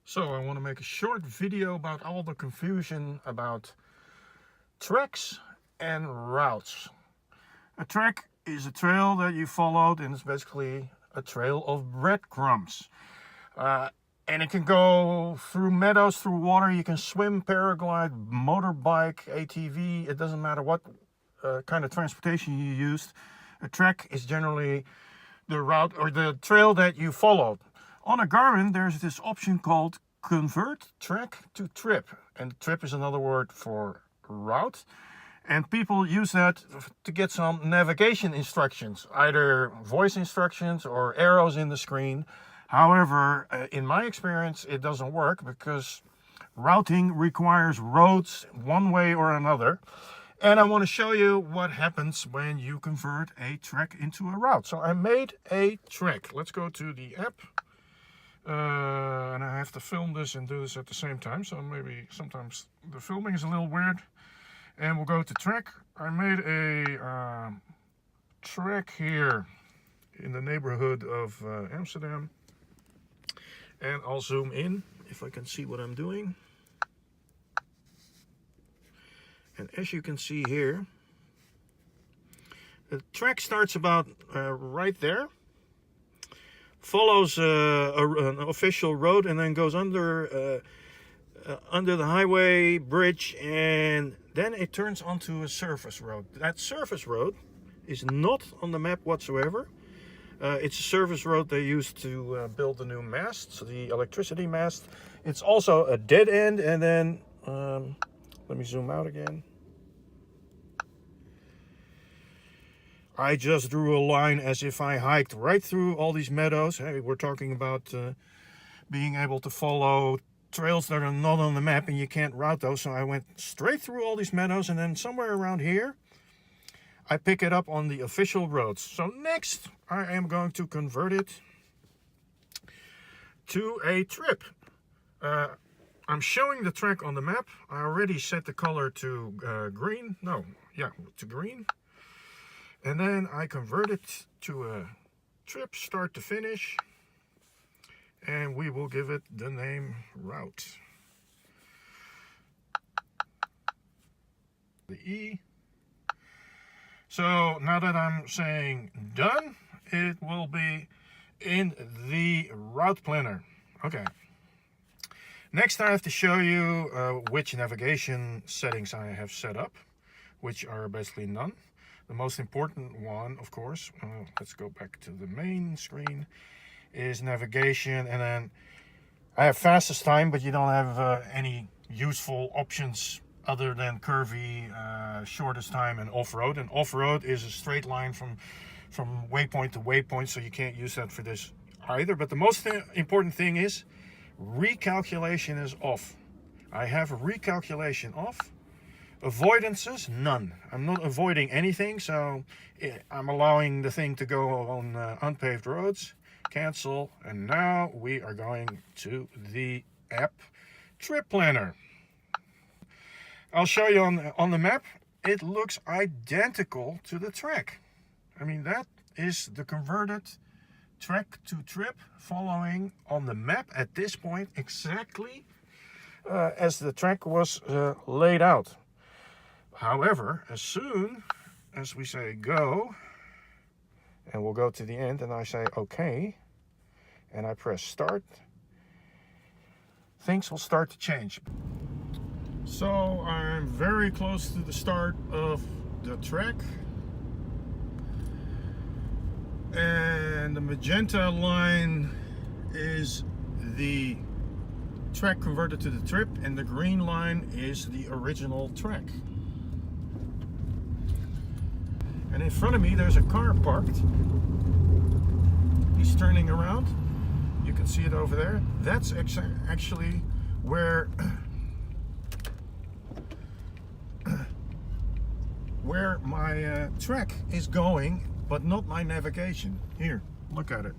So I want to make a short video about all the confusion about treks and routes. A trek is a trail that you followed, and it's basically a trail of breadcrumbs. And it can go through meadows, through water. You can swim, paraglide, motorbike, ATV. It doesn't matter what kind of transportation you used. A trek is generally the route or the trail that you followed. On a Garmin, there's this option called convert trek to trip. And trip is another word for route. And people use that to get some navigation instructions, either voice instructions or arrows in the screen. However, in my experience, it doesn't work because routing requires roads one way or another. And I want to show you what happens when you convert a trek into a route. So I made a trek. Let's go to the app. And I have to film this and do this at the same time. So maybe sometimes the filming is a little weird. And we'll go to trek. I made a trek here in the neighborhood of Amsterdam. And I'll zoom in if I can see what I'm doing. And as you can see here, the trek starts about right there, follows an official road, and then goes under the highway bridge, and then it turns onto a surface road. That surface road is not on the map whatsoever. It's a surface road they used to build the new mast, so the electricity mast. It's also a dead end, and then let me zoom out again. I just drew a line as if I hiked right through all these meadows. Hey, we're talking about being able to follow trails that are not on the map and you can't route those. So I went straight through all these meadows, and then somewhere around here, I pick it up on the official roads. So next, I am going to convert it to a trip. I'm showing the trek on the map. I already set the color to green. To green. And then I convert it to a trip, start to finish. And we will give it the name route. The E. So now that I'm saying done, it will be in the route planner. Okay. Next, I have to show you which navigation settings I have set up, which are basically none. The most important one, of course, let's go back to the main screen, is navigation. And then I have fastest time, but you don't have any useful options other than curvy, shortest time, and off-road. And off-road is a straight line from waypoint to waypoint, so you can't use that for this either. But the most important thing is recalculation is off. I have recalculation off. Avoidances, none. I'm not avoiding anything, so I'm allowing the thing to go on unpaved roads. Cancel, and now we are going to the app trip planner. I'll show you on the map. It looks identical to the trek. I mean, that is the converted trek to trip following on the map at this point exactly as the trek was laid out. However, as soon as we say go, and we'll go to the end, and I say okay, and I press start, things will start to change. So I'm very close to the start of the trek, and the magenta line is the trek converted to the trip, and the green line is the original trek. And in front of me, there's a car parked. He's turning around. You can see it over there. That's actually where my trek is going, but not my navigation. Here, look at it.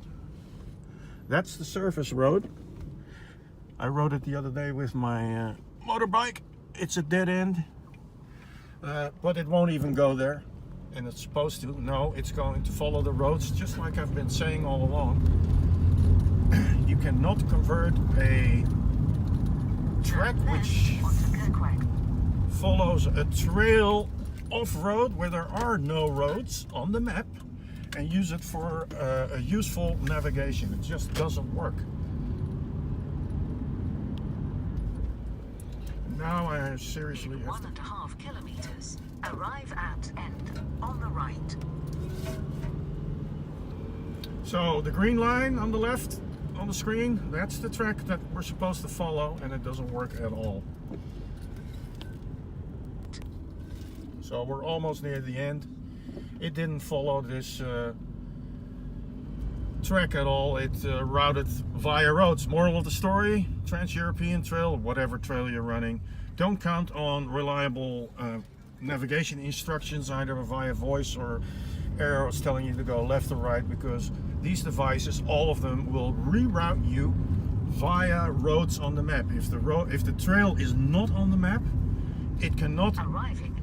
That's the surface road. I rode it the other day with my motorbike. It's a dead end, but it won't even go there. And it's supposed to. No, it's going to follow the roads, just like I've been saying all along. You cannot convert a track which follows a trail off-road where there are no roads on the map, and use it for a useful navigation. It just doesn't work. Now I seriously have to... 1.5 kilometers. Arrive at end on the right. So the green line on the left on the screen, that's the track that we're supposed to follow, and it doesn't work at all. So we're almost near the end. It didn't follow this track at all. It routed via roads. Moral of the story, Trans-European Trail, whatever trail you're running, don't count on reliable navigation instructions either via voice or arrows telling you to go left or right, because these devices, all of them, will reroute you via roads on the map. If the trail is not on the map, it cannot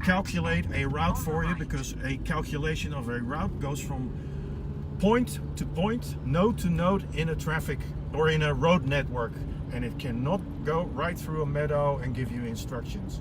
calculate a route for you, because a calculation of a route goes from point to point, node to node in a traffic or in a road network, and it cannot go right through a meadow and give you instructions.